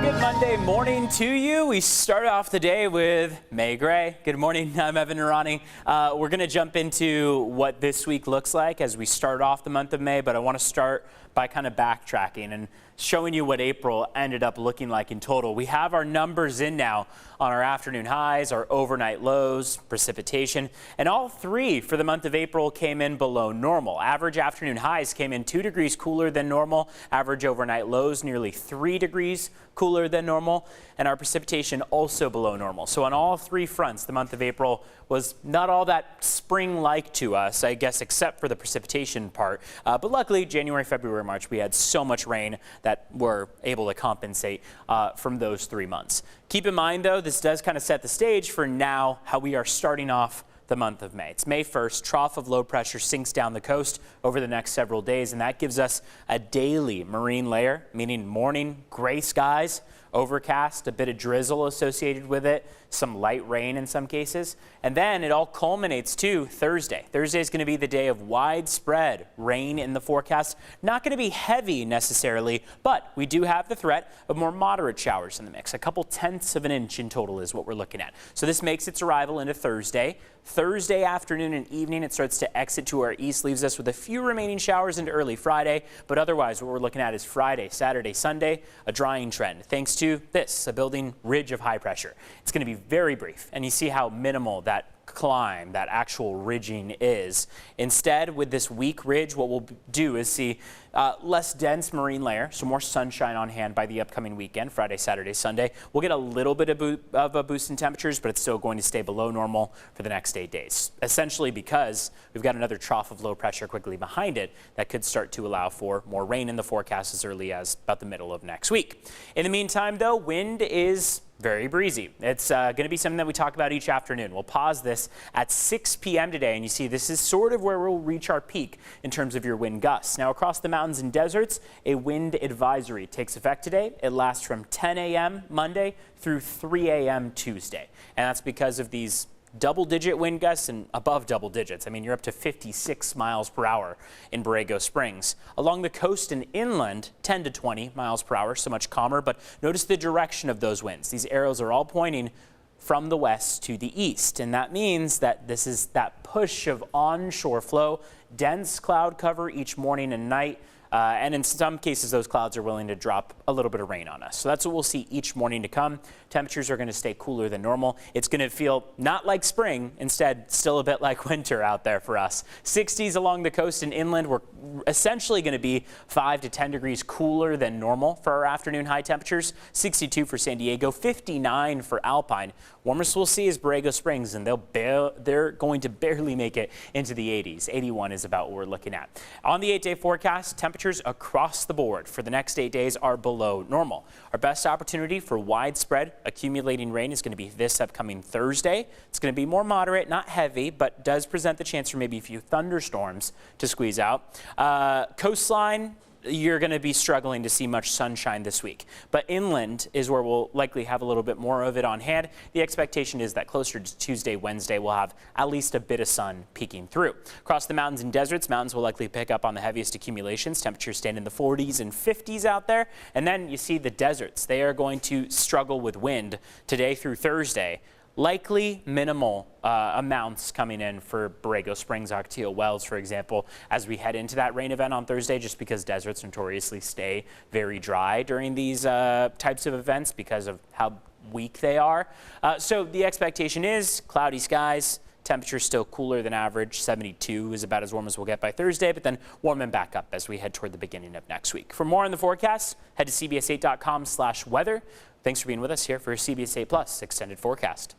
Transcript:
good Monday morning to you. We start off the day with May Gray. Good morning, I'm Evan Narani. We're going to jump into what this week looks like as we start off the month of May, but I want to start by kind of backtracking and showing you what April ended up looking like in total. We have our numbers in now on our afternoon highs, our overnight lows, precipitation, and all three for the month of April came in below normal. Average afternoon highs came in 2 degrees cooler than normal, average overnight lows nearly 3 degrees cooler than normal, and our precipitation also below normal. So on all three fronts, the month of April was not all that spring-like to us, I guess, except for the precipitation part. But luckily, January, February, March, we had so much rain that we're able to compensate from those 3 months. Keep in mind, though, this does kind of set the stage for now how we are starting off the month of May. It's May 1st, trough of low pressure sinks down the coast over the next several days, and that gives us a daily marine layer, meaning morning gray skies, overcast, a bit of drizzle associated with it, some light rain in some cases. And then it all culminates to Thursday. Thursday is going to be the day of widespread rain in the forecast. Not going to be heavy necessarily, but we do have the threat of more moderate showers in the mix. A couple tenths of an inch in total is what we're looking at. So this makes its arrival into Thursday. Thursday afternoon and evening, it starts to exit to our east, leaves us with a few remaining showers into early Friday. But otherwise, what we're looking at is Friday, Saturday, Sunday, a drying trend, thanks to this, a building ridge of high pressure. It's going to be very brief, and you see how minimal that climb, that actual ridging is. Instead, with this weak ridge, what we'll do is see less dense marine layer, so more sunshine on hand by the upcoming weekend, Friday, Saturday, Sunday. We'll get a little bit of a boost in temperatures, but it's still going to stay below normal for the next 8 days, essentially because we've got another trough of low pressure quickly behind it that could start to allow for more rain in the forecast as early as about the middle of next week. In the meantime, though, wind is very breezy. It's going to be something that we talk about each afternoon. We'll pause this at 6 p.m. today, and you see this is sort of where we'll reach our peak in terms of your wind gusts. Now, across the mountains and deserts, a wind advisory takes effect today. It lasts from 10 a.m. Monday through 3 a.m. Tuesday, and that's because of these double-digit wind gusts and above double digits. I mean, you're up to 56 miles per hour in Borrego Springs. Along the coast and inland, 10 to 20 miles per hour, so much calmer. But notice the direction of those winds. These arrows are all pointing from the west to the east, and that means that this is that push of onshore flow, dense cloud cover each morning and night. And in some cases, those clouds are willing to drop a little bit of rain on us. So that's what we'll see each morning to come. Temperatures are going to stay cooler than normal. It's going to feel not like spring, instead still a bit like winter out there for us. 60s along the coast and inland. We're essentially going to be 5 to 10 degrees cooler than normal for our afternoon high temperatures. 62 for San Diego, 59 for Alpine. Warmest we'll see is Borrego Springs, and they're going to barely make it into the 80s. 81 is about what we're looking at. On the 8-day forecast, temperatures across the board for the next 8 days are below normal. Our best opportunity for widespread accumulating rain is going to be this upcoming Thursday. It's going to be more moderate, not heavy, but does present the chance for maybe a few thunderstorms to squeeze out. Coastline, you're going to be struggling to see much sunshine this week. But inland is where we'll likely have a little bit more of it on hand. The expectation is that closer to Tuesday, Wednesday, we'll have at least a bit of sun peeking through. Across the mountains and deserts, mountains will likely pick up on the heaviest accumulations. Temperatures stand in the 40s and 50s out there. And then you see the deserts. They are going to struggle with wind today through Thursday. Likely minimal amounts coming in for Borrego Springs, Ocotillo Wells, for example, as we head into that rain event on Thursday, just because deserts notoriously stay very dry during these types of events because of how weak they are. So the expectation is cloudy skies. Temperature still cooler than average. 72 is about as warm as we'll get by Thursday, but then warming back up as we head toward the beginning of next week. For more on the forecast, head to cbs8.com/weather. Thanks for being with us here for CBS 8 Plus Extended Forecast.